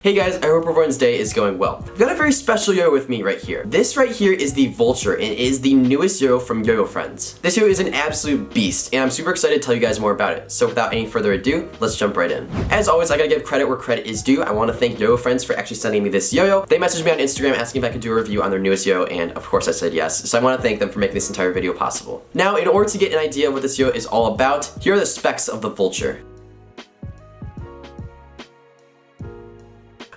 Hey guys, I hope everyone's day is going well. I've got a very special yo-yo with me right here. This right here is the Vulture, and it is the newest yo-yo from YoYoFriends. This yo-yo is an absolute beast, and I'm super excited to tell you guys more about it. So without any further ado, let's jump right in. As always, I gotta give credit where credit is due. I want to thank YoYoFriends for actually sending me this yo-yo. They messaged me on Instagram asking if I could do a review on their newest yo-yo, and of course I said yes. So I want to thank them for making this entire video possible. Now, in order to get an idea of what this yo-yo is all about, here are the specs of the Vulture.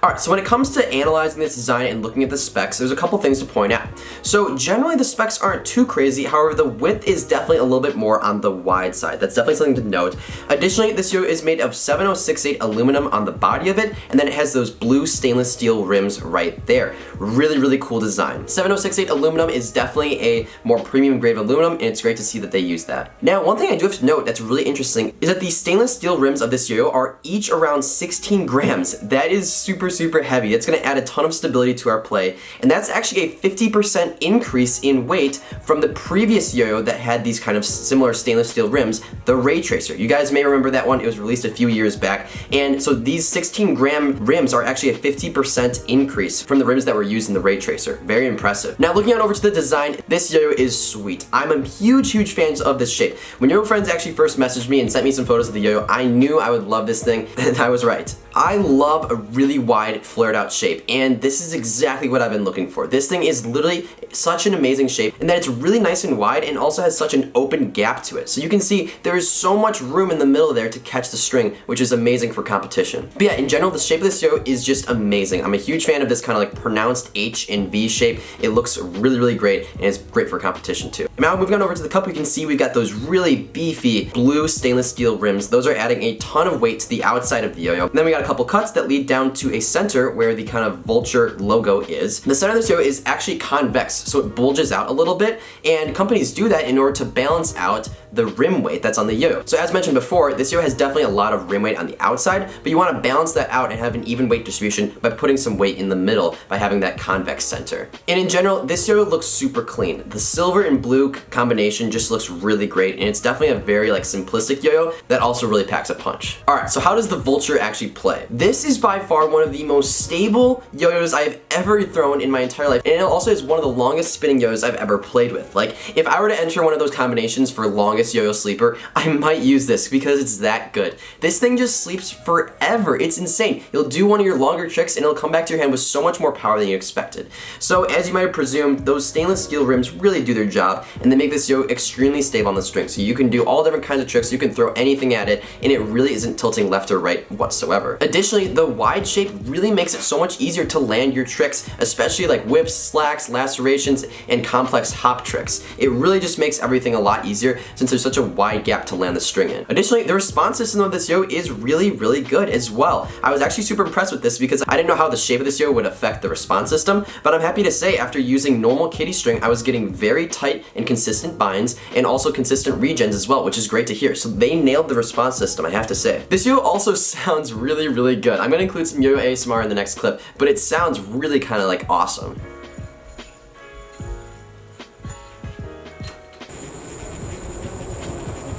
Alright, so when it comes to analyzing this design and looking at the specs, there's a couple things to point out. So generally the specs aren't too crazy, however the width is definitely a little bit more on the wide side. That's definitely something to note. Additionally, this yo-yo is made of 7068 aluminum on the body of it, and then it has those blue stainless steel rims right there. Really, really cool design. 7068 aluminum is definitely a more premium grade of aluminum, and it's great to see that they use that. Now, one thing I do have to note that's really interesting is that the stainless steel rims of this yo-yo are each around 16 grams. That is super heavy. It's going to add a ton of stability to our play, and that's actually a 50% increase in weight from the previous yo-yo that had these kind of similar stainless steel rims, the Ray Tracer. You guys may remember that one. It was released a few years back, and so these 16 gram rims are actually a 50% increase from the rims that were used in the Ray Tracer. Very impressive. Now, looking on over to the design, this yo-yo is sweet. I'm a huge fan of this shape. When YoYoFriends actually first messaged me and sent me some photos of the yo-yo, I knew I would love this thing, and I was right. I love a really wide, flared out shape, and this is exactly what I've been looking for. This thing is literally such an amazing shape, and that it's really nice and wide and also has such an open gap to it. So you can see there is so much room in the middle there to catch the string, which is amazing for competition. But yeah, in general, the shape of this yo-yo is just amazing. I'm a huge fan of this kind of like pronounced H and V shape. It looks really great, and it's great for competition too. Now moving on over to the cup, we can see we've got those really beefy blue stainless steel rims. Those are adding a ton of weight to the outside of the yo-yo. Then we got a couple cuts that lead down to a center where the kind of Vulture logo is. The center of this yo-yo is actually convex, so it bulges out a little bit, and companies do that in order to balance out the rim weight that's on the yo-yo. So as mentioned before, this yo-yo has definitely a lot of rim weight on the outside, but you want to balance that out and have an even weight distribution by putting some weight in the middle by having that convex center. And in general, this yo-yo looks super clean. The silver and blue combination just looks really great, and it's definitely a very like simplistic yo-yo that also really packs a punch. Alright, so how does the Vulture actually play? This is by far one of the most stable yo-yos I have ever thrown in my entire life, and it also is one of the longest spinning yo-yos I've ever played with. Like, if I were to enter one of those combinations for longest yo-yo sleeper, I might use this because it's that good. This thing just sleeps forever. It's insane. You'll do one of your longer tricks and it'll come back to your hand with so much more power than you expected. So as you might have presumed, those stainless steel rims really do their job, and they make this yo extremely stable on the string. So you can do all different kinds of tricks, you can throw anything at it, and it really isn't tilting left or right whatsoever. Additionally, the wide shape really makes it so much easier to land your tricks, especially like whips, slacks, lacerations, and complex hop tricks. It really just makes everything a lot easier since there's such a wide gap to land the string in. Additionally, the response system of this yo is really good as well. I was actually super impressed with this because I didn't know how the shape of this yo would affect the response system, but I'm happy to say after using normal kitty string, I was getting very tight and consistent binds and also consistent regens as well, which is great to hear. So they nailed the response system, I have to say. This yo also sounds really good. I'm gonna include some yo ASMR in the next clip, but it sounds really kind of like awesome.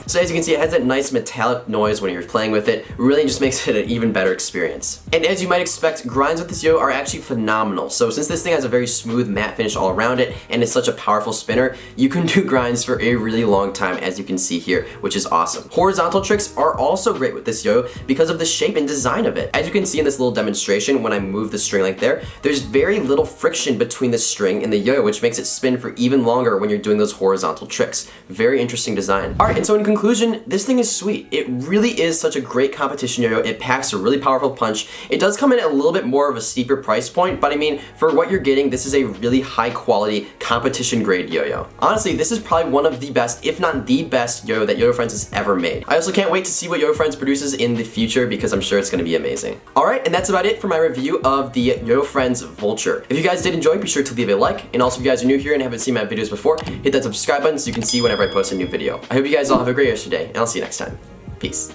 So as you can see, it has that nice metallic noise when you're playing with it. Really just makes it an even better experience. And as you might expect, grinds with this yo are actually phenomenal. So since this thing has a very smooth matte finish all around it, and it's such a powerful spinner, you can do grinds for a really long time, as you can see here, which is awesome. Horizontal tricks are also great with this yo because of the shape and design of it. As you can see in this little demonstration, when I move the string like there, there's very little friction between the string and the yo, which makes it spin for even longer when you're doing those horizontal tricks. Very interesting design. Alright, and so in conclusion, this thing is sweet. It really is such a great competition yo-yo. It packs a really powerful punch. It does come in at a little bit more of a steeper price point, but I mean, for what you're getting, this is a really high quality competition grade yo-yo. Honestly, this is probably one of the best, if not the best yo-yo that YoYoFriends has ever made. I also can't wait to see what YoYoFriends produces in the future because I'm sure it's going to be amazing. Alright, and that's about it for my review of the YoYoFriends Vulture. If you guys did enjoy, be sure to leave a like, and also if you guys are new here and haven't seen my videos before, hit that subscribe button so you can see whenever I post a new video. I hope you guys all have a great rest of your day, and I'll see you next time. Peace.